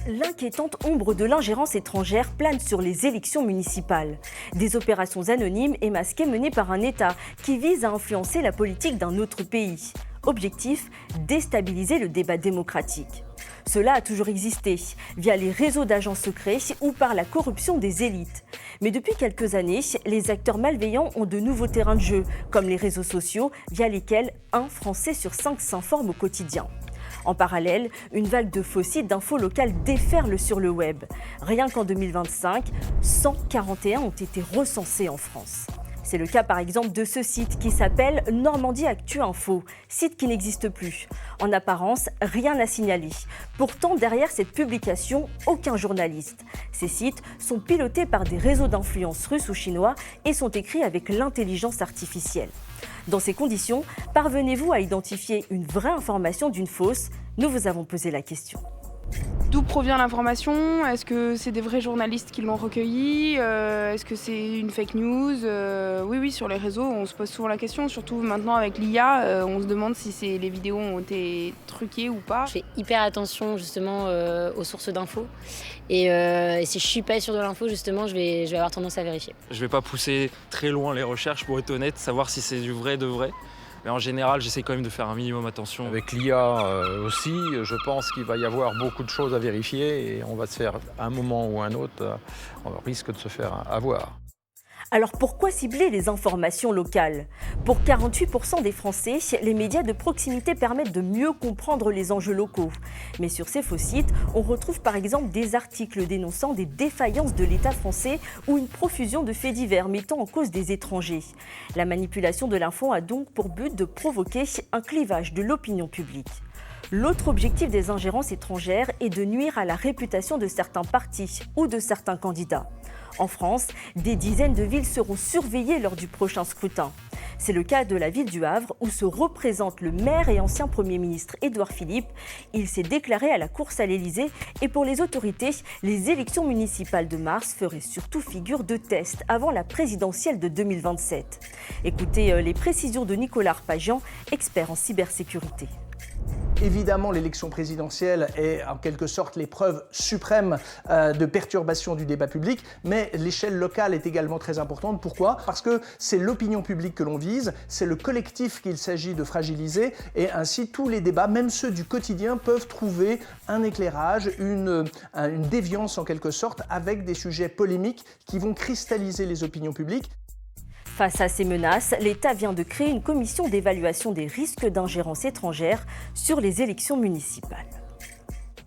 L'inquiétante ombre de l'ingérence étrangère plane sur les élections municipales. Des opérations anonymes et masquées menées par un État qui vise à influencer la politique d'un autre pays. Objectif, déstabiliser le débat démocratique. Cela a toujours existé, via les réseaux d'agents secrets ou par la corruption des élites. Mais depuis quelques années, les acteurs malveillants ont de nouveaux terrains de jeu, comme les réseaux sociaux, via lesquels un Français sur 5 s'informe au quotidien. En parallèle, une vague de faux sites d'infos locales déferle sur le web. Rien qu'en 2025, 141 ont été recensés en France. C'est le cas par exemple de ce site qui s'appelle Normandie Actu Info, site qui n'existe plus. En apparence, rien à signaler. Pourtant, derrière cette publication, aucun journaliste. Ces sites sont pilotés par des réseaux d'influence russes ou chinois et sont écrits avec l'intelligence artificielle. Dans ces conditions, parvenez-vous à identifier une vraie information d'une fausse? Nous vous avons posé la question. D'où provient l'information? Est-ce que c'est des vrais journalistes qui l'ont recueilli? Est-ce que c'est une fake news? Oui, sur les réseaux, on se pose souvent la question, surtout maintenant avec l'IA, on se demande si les vidéos ont été truquées ou pas. Je fais hyper attention justement aux sources d'infos et si je suis pas sûre de l'info, justement, je vais avoir tendance à vérifier. Je vais pas pousser très loin les recherches pour être honnête, savoir si c'est du vrai de vrai. Mais en général, j'essaie quand même de faire un minimum attention. Avec l'IA aussi, je pense qu'il va y avoir beaucoup de choses à vérifier et on va se faire, à un moment ou à un autre, on risque de se faire avoir. Alors pourquoi cibler les informations locales? Pour 48% des Français, les médias de proximité permettent de mieux comprendre les enjeux locaux. Mais sur ces faux sites, on retrouve par exemple des articles dénonçant des défaillances de l'État français ou une profusion de faits divers mettant en cause des étrangers. La manipulation de l'info a donc pour but de provoquer un clivage de l'opinion publique. L'autre objectif des ingérences étrangères est de nuire à la réputation de certains partis ou de certains candidats. En France, des dizaines de villes seront surveillées lors du prochain scrutin. C'est le cas de la ville du Havre où se représente le maire et ancien Premier ministre Édouard Philippe. Il s'est déclaré à la course à l'Élysée et pour les autorités, les élections municipales de mars feraient surtout figure de test avant la présidentielle de 2027. Écoutez les précisions de Nicolas Arpagian, expert en cybersécurité. Évidemment, l'élection présidentielle est en quelque sorte l'épreuve suprême de perturbation du débat public, mais l'échelle locale est également très importante. Pourquoi? Parce que c'est l'opinion publique que l'on vise, c'est le collectif qu'il s'agit de fragiliser, et ainsi tous les débats, même ceux du quotidien, peuvent trouver un éclairage, une déviance en quelque sorte, avec des sujets polémiques qui vont cristalliser les opinions publiques. Face à ces menaces, l'État vient de créer une commission d'évaluation des risques d'ingérence étrangère sur les élections municipales.